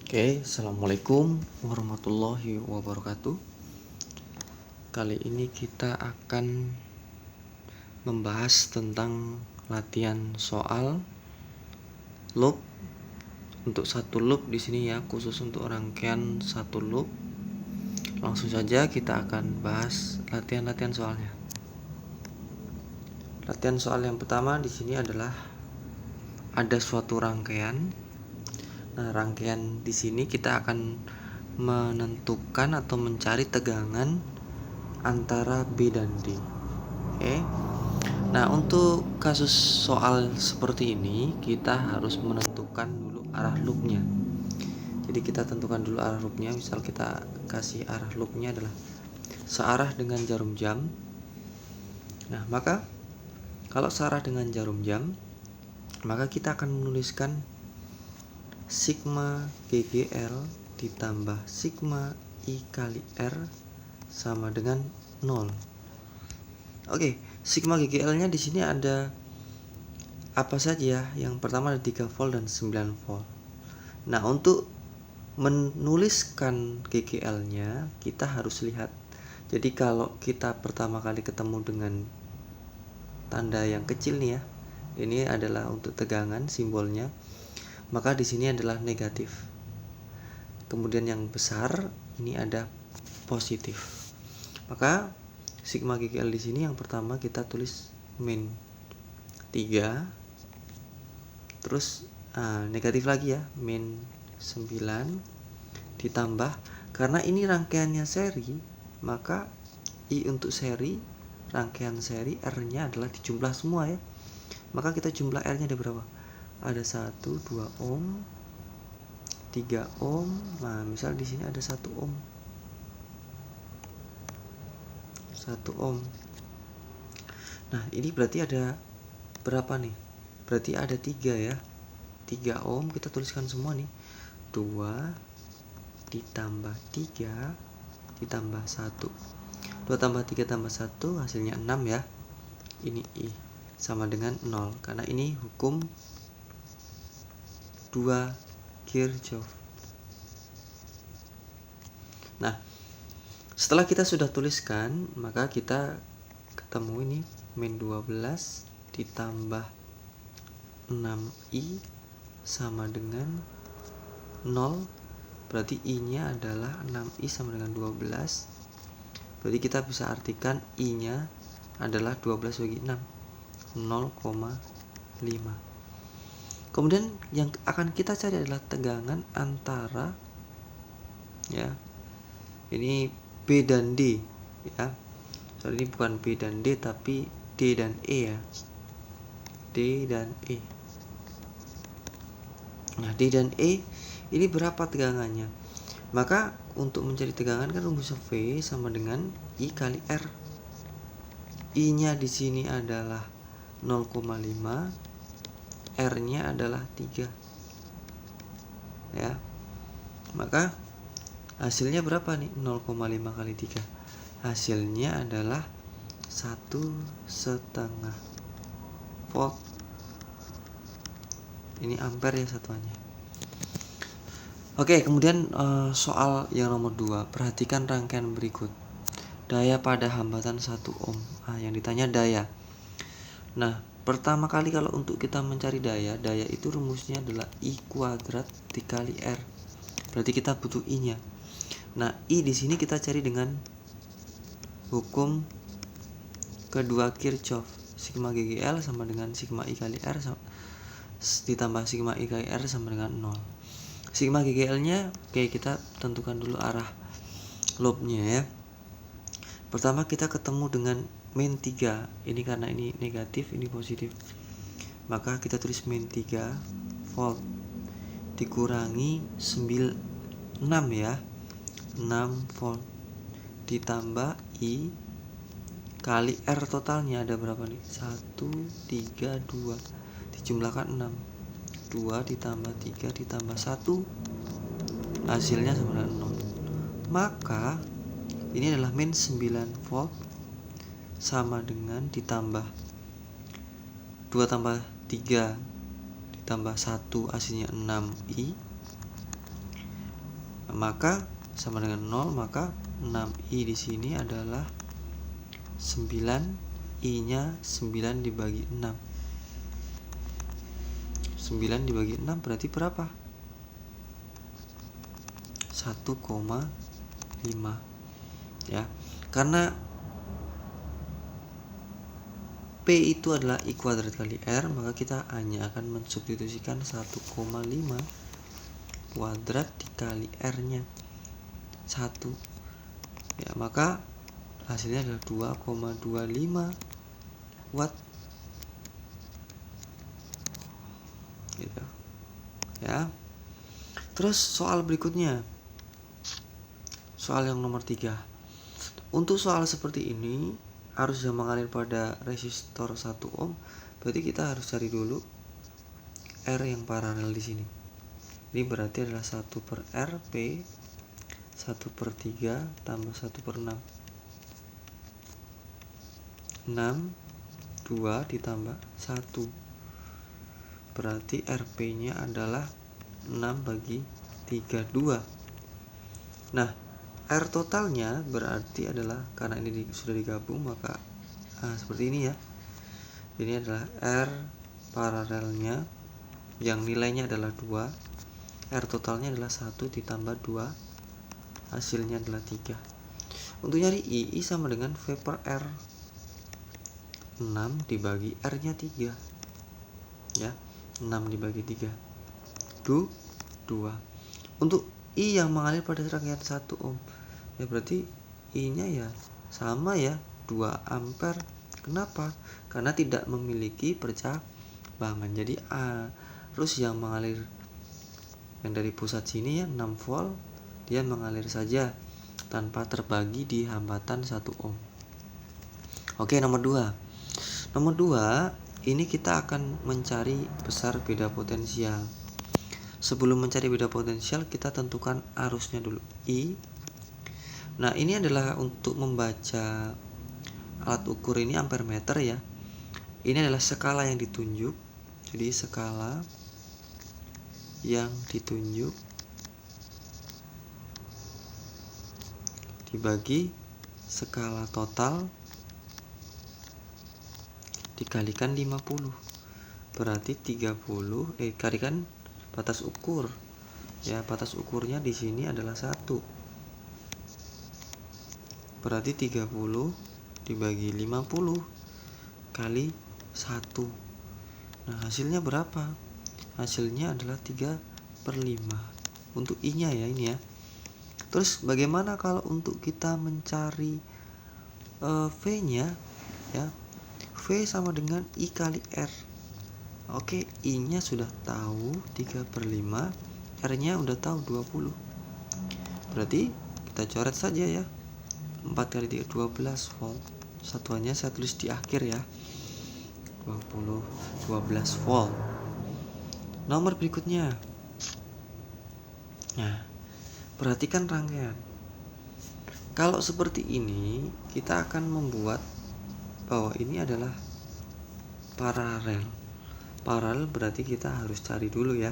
Oke, assalamualaikum warahmatullahi wabarakatuh. Kali ini kita akan membahas tentang latihan soal loop. Untuk satu loop di sini ya, khusus untuk rangkaian satu loop. Langsung saja kita akan bahas latihan-latihan soalnya. Latihan soal yang pertama di sini adalah ada suatu rangkaian. Nah, rangkaian di sini kita akan menentukan atau mencari tegangan antara B dan D. Oke. Nah, untuk kasus soal seperti ini kita harus menentukan dulu arah loopnya. Jadi kita tentukan dulu arah loopnya. Misal kita kasih arah loopnya adalah searah dengan jarum jam. Nah, maka kalau searah dengan jarum jam, maka kita akan menuliskan sigma GGL ditambah sigma I kali R sama dengan 0. Oke, sigma GGL-nya di sini ada apa saja? Yang pertama ada 3 volt dan 9 volt. Nah, untuk menuliskan GGL-nya kita harus lihat. Jadi kalau kita pertama kali ketemu dengan tanda yang kecil nih ya, ini adalah untuk tegangan simbolnya, maka di sini adalah negatif. Kemudian yang besar ini ada positif. Maka sigma GGL di sini yang pertama kita tulis min 3. Terus negatif lagi ya, min 9 ditambah, karena ini rangkaiannya seri, maka I untuk seri, rangkaian seri, R-nya adalah dijumlah semua ya. Maka kita jumlah R-nya ada berapa? Ada 1, 2 ohm, 3 ohm. Nah, misal di sini ada 1 ohm. 1 ohm. Nah, ini berarti ada berapa nih? Berarti ada 3 ya. 3 ohm kita tuliskan semua nih. 2 ditambah 3 ditambah 1. 2 tambah 3 tambah 1 hasilnya 6 ya. Ini I sama dengan 0 karena ini hukum 2 Kirchhoff. Nah, setelah kita sudah tuliskan, maka kita ketemu ini min 12 ditambah 6I sama dengan 0. Berarti I-nya adalah 6I sama dengan 12. Berarti kita bisa artikan I-nya adalah 12 bagi 6, 0,5. Kemudian yang akan kita cari adalah tegangan antara ya, ini B dan D ya. Soal ini bukan B dan D tapi D dan E ya. D dan E. Nah, D dan E ini berapa tegangannya? Maka untuk mencari tegangan kan rumus V sama dengan I kali R. I-nya di sini adalah 0,5, R-nya adalah 3. Ya. Maka hasilnya berapa nih? 0,5 kali 3. Hasilnya adalah 1,5 volt. Ini ampere ya satuannya. Oke, kemudian soal yang nomor 2. Perhatikan rangkaian berikut. Daya pada hambatan 1 ohm. Yang ditanya daya. Nah, pertama kali kalau untuk kita mencari daya itu rumusnya adalah I kuadrat dikali R. Berarti kita butuh I-nya. Nah, I di sini kita cari dengan hukum kedua Kirchhoff. Sigma GGL sama dengan sigma I kali R ditambah sigma I kali R sama dengan 0. Sigma GGL-nya oke, kita tentukan dulu arah loopnya ya. Pertama kita ketemu dengan min 3. Ini karena ini negatif, ini positif. Maka kita tulis min 3 volt dikurangi 6 ya. 6 volt ditambah I kali R totalnya ada berapa nih? 1, 3, 2 dijumlahkan 6. 2 ditambah 3 ditambah 1 hasilnya sama dengan 0. Maka ini adalah min 9 volt sama dengan ditambah 2 tambah 3 ditambah 1 hasilnya 6I maka sama dengan 0, maka 6i di sini adalah 9, i-nya 9 dibagi 6. 9 dibagi 6 berarti berapa? 1,5 ya. Karena P itu adalah I kuadrat kali R, maka kita hanya akan mensubstitusikan 1,5 kuadrat dikali R-nya 1 ya, maka hasilnya adalah 2,25 watt gitu ya. Terus soal berikutnya, soal yang nomor 3. Untuk soal seperti ini arus yang mengalir pada resistor 1 ohm, berarti kita harus cari dulu R yang paralel di sini. Ini berarti adalah 1/R P 1/3 tambah 1/6. 6, 2 ditambah 1. Berarti RP-nya adalah 6/32. Nah, R totalnya berarti adalah, karena ini sudah digabung, maka seperti ini ya. Ini adalah R paralelnya yang nilainya adalah 2. R totalnya adalah 1 ditambah 2, hasilnya adalah 3. Untuk nyari I sama dengan V per R, 6 dibagi R nya 3 ya, 6 dibagi 3 2. Untuk I yang mengalir pada rangkaian 1 ohm ya, berarti I nya ya sama ya, 2 ampere. Kenapa? Karena tidak memiliki percabangan. Jadi arus yang mengalir yang dari pusat sini ya 6 volt, dia mengalir saja tanpa terbagi di hambatan 1 ohm. Oke, nomor 2. Nomor 2, ini kita akan mencari besar beda potensial. Sebelum mencari beda potensial, kita tentukan arusnya dulu, I. Nah, ini adalah untuk membaca alat ukur ini ampere meter ya. Ini adalah skala yang ditunjuk. Jadi skala yang ditunjuk dibagi skala total dikalikan 50. Berarti 30 kalikan batas ukur. Ya, batas ukurnya di sini adalah 1. Berarti 30 dibagi 50 kali 1. Nah, hasilnya berapa? Hasilnya adalah 3/5 untuk I-nya ya, ini ya. Terus bagaimana kalau untuk kita mencari V-nya ya? V sama dengan I kali R. Oke, I-nya sudah tahu 3/5, R-nya udah tahu 20. Berarti kita coret saja ya. 4 kali 3 12 volt. Satuannya saya tulis di akhir ya. 12 volt. Nomor berikutnya. Nah, perhatikan rangkaian. Kalau seperti ini, kita akan membuat bahwa ini adalah paralel. Paralel berarti kita harus cari dulu ya.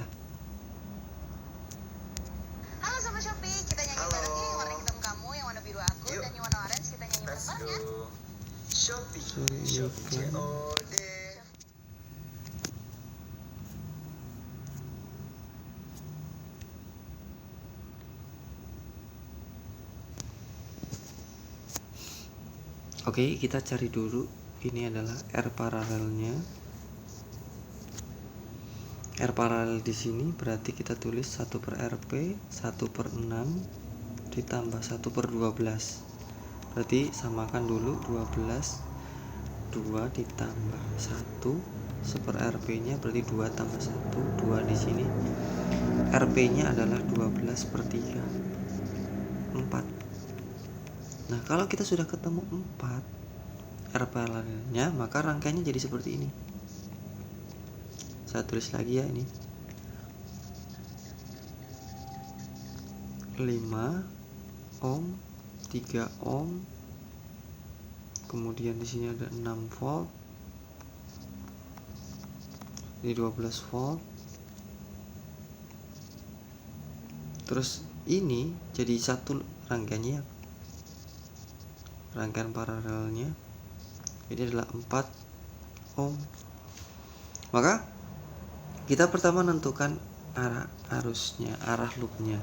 Halo Sobat Shopee, kita nyanyi bareng ya. Yang warna hitam kamu, yang warna biru aku, dan yang warna orange kita nyanyi bareng ya. Shopee COD. Oke, kita cari dulu. Ini adalah R paralelnya. R paralel di sini berarti kita tulis 1/RP 1/6 ditambah 1/12. Berarti samakan dulu 12, 2 ditambah 1 1/RP-nya berarti 2 tambah 1, 2 di sini. RP-nya adalah 12/3, 4. Nah, kalau kita sudah ketemu 4 R paralelnya, maka rangkaiannya jadi seperti ini. Saya tulis lagi ya, ini 5 ohm, 3 ohm, kemudian di sini ada 6 volt, ini 12 volt, Terus ini jadi satu rangkaiannya, rangkaian paralelnya ini adalah 4 ohm. Maka kita pertama menentukan arah arusnya, arah loopnya.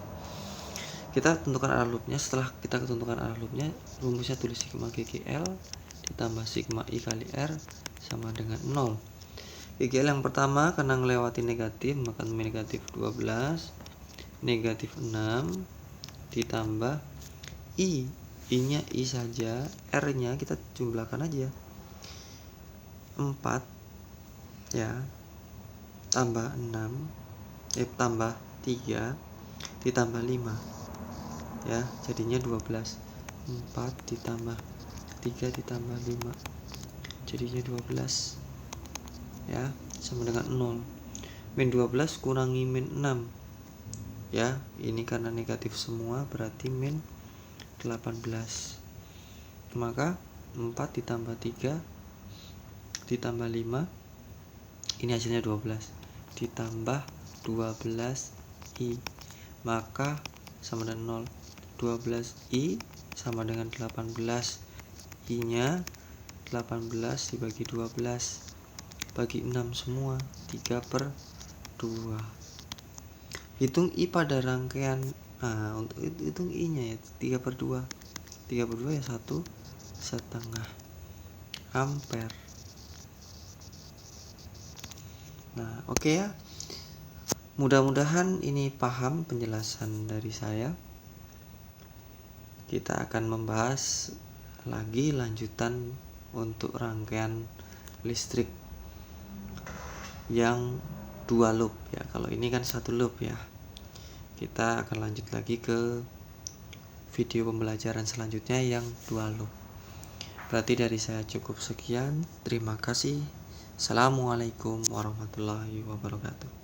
Kita tentukan arah loopnya. Setelah kita tentukan arah loopnya, rumusnya tulis sigma GGL ditambah sigma I kali R sama dengan 0. GGL yang pertama karena melewati negatif, maka negatif 12, negatif 6 ditambah I. I nya I saja, R nya kita jumlahkan aja 4 ya, tambah 6 tambah 3 ditambah 5 ya, jadinya 12. 4 ditambah 3 ditambah 5 jadinya 12 ya, sama dengan 0. Min 12 kurangi min 6 ya, ini karena negatif semua berarti min 18. Maka 4 ditambah 3 ditambah 5 ini hasilnya 12 ditambah 12 I, maka sama dengan 0. 12 I sama dengan 18. I nya 18 dibagi 12 bagi 6 semua, 3/2. Hitung I pada rangkaian. Nah, untuk hitung I nya ya 3/2. 3/2 ya 1,5 ampere. Nah, oke ya. Mudah-mudahan ini paham penjelasan dari saya. Kita akan membahas lagi lanjutan untuk rangkaian listrik yang 2 loop ya. Kalau ini kan 1 loop ya. Kita akan lanjut lagi ke video pembelajaran selanjutnya yang 2 loop. Berarti dari saya cukup sekian. Terima kasih. Assalamualaikum warahmatullahi wabarakatuh.